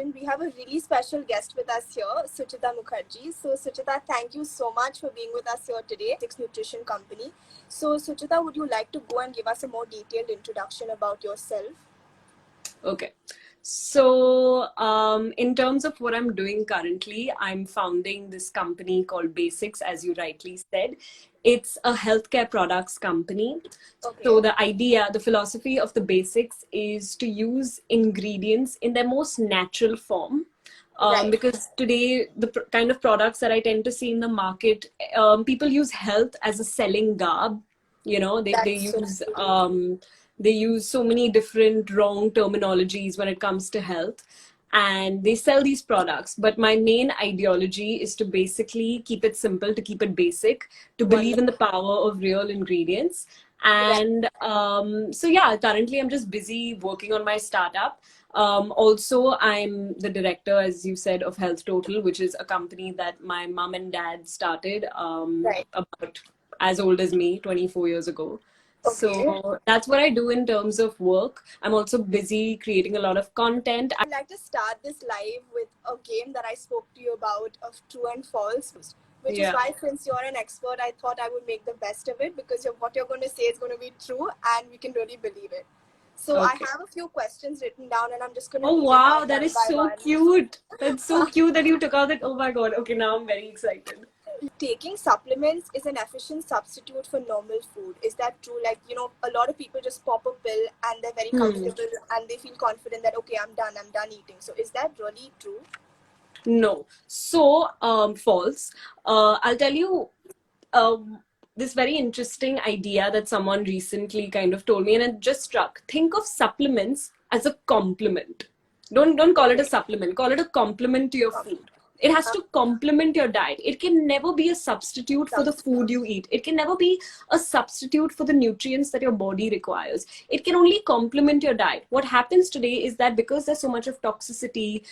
mentioned, we have a really special guest with us here, Suchita Mukherjee. So Suchita, thank you so much for being with us here today, Six Nutrition Company. So Suchita, would you like to go and give us a more detailed introduction about yourself? Okay. So, in terms of what I'm doing currently, I'm founding this company called Basics, as you rightly said. It's a healthcare products company. Okay. So the idea, the philosophy of the Basics is to use ingredients in their most natural form. Right. Because today, the kind of products that I tend to see in the market, people use health as a selling garb. You know, they That's so use true. they use so many different wrong terminologies when it comes to health, and they sell these products. But my main ideology is to basically keep it simple, to keep it basic, to believe in the Wonderful. power of real ingredients. Right. And so, yeah, currently I'm just busy working on my startup. Also, I'm the director, as you said, of Health Total, which is a company that my mom and dad started Right. about as old as me, 24 years ago. Okay. So that's what I do in terms of work. I'm also busy creating a lot of content. I'd like to start this live with a game that I spoke to you about of true and false, which is Yeah. why, since you're an expert, I thought I would make the best of it, because what you're going to say is going to be true and we can really believe it. So I Okay. have a few questions written down and I'm just going to Oh, read it wow. out That one is by so one. cute. That's so cute that you took out that. Oh my God. Okay, now I'm very excited. Taking supplements is an efficient substitute for normal food. Is that true? Like, a lot of people just pop a pill and they're very comfortable and they feel confident that, okay, I'm done eating. So is that really true? No. So, false. I'll tell you this very interesting idea that someone recently kind of told me, and it just struck. Think of supplements as a complement. Don't call it a Okay. supplement. Call it a complement to your food. It has to complement your diet. It can never be a substitute for the food you eat. It can never be a substitute for the nutrients that your body requires. It can only complement your diet. What happens today is that because there's so much of toxicity,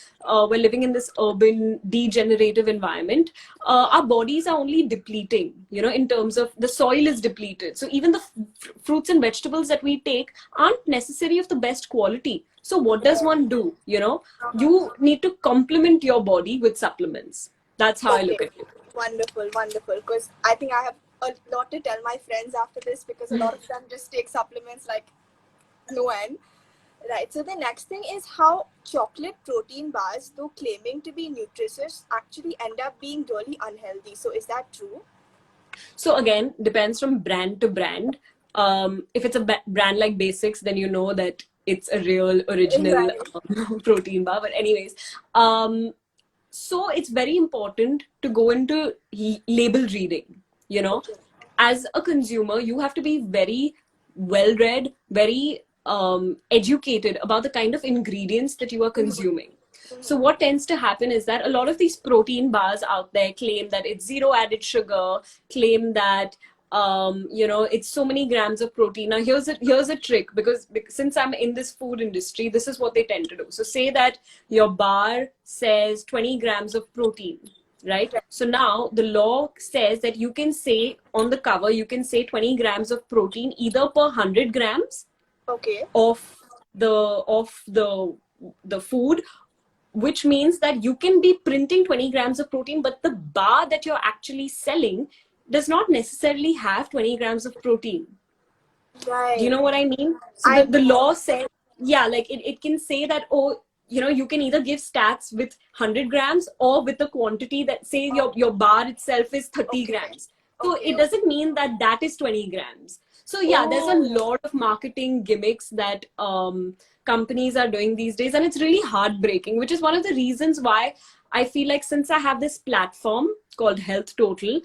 we're living in this urban degenerative environment. Our bodies are only depleting, in terms of the soil is depleted. So even the fruits and vegetables that we take aren't necessarily of the best quality. So what does one do? You need to complement your body with supplements. That's how I look Okay, at it. wonderful, wonderful. Because I think I have a lot to tell my friends after this, because a lot of them just take supplements like no end. Right. So the next thing is how chocolate protein bars, though claiming to be nutritious, actually end up being really unhealthy. So is that true? So again, depends from brand to brand. If it's a brand like Basics, then you know that it's a real original Right. protein bar. But anyways, so it's very important to go into label reading. Okay. As a consumer, you have to be very well read, very educated about the kind of ingredients that you are consuming. So what tends to happen is that a lot of these protein bars out there claim that it's zero added sugar, claim that it's so many grams of protein. Now here's a trick, because since I'm in this food industry, this is what they tend to do. So say that your bar says 20 grams of protein, right? Right. So now the law says that you can say on the cover, you can say 20 grams of protein either per 100 grams Okay. of the food, which means that you can be printing 20 grams of protein, but the bar that you're actually selling does not necessarily have 20 grams of protein. Do you Right. know what I mean? So I the do. law says, yeah, like it can say that, oh, you can either give stats with 100 grams or with the quantity that, say, your bar itself is 30 Okay. grams. So Okay. it doesn't mean that that is 20 grams. So yeah, there's a Oh. lot of marketing gimmicks that companies are doing these days, and it's really heartbreaking, which is one of the reasons why I feel like, since I have this platform called Health Total,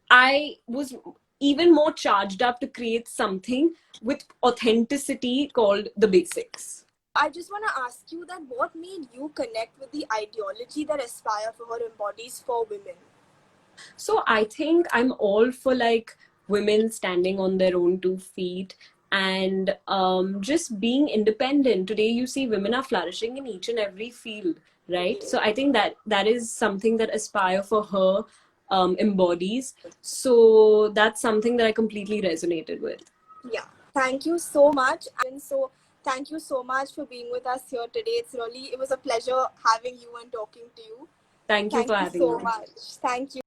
I was even more charged up to create something with authenticity called the Basics. I just want to ask you that what made you connect with the ideology that Aspire for Her embodies for women? So I think I'm all for like women standing on their own 2 feet and just being independent. Today, you see women are flourishing in each and every field, right? Okay. So I think that is something that Aspire for Her embodies. So that's something that I completely resonated with. Yeah. Thank you so much. And so thank you so much for being with us here today. It was a pleasure having you and talking to you. Thank you Thank for you having so me. much. Thank you.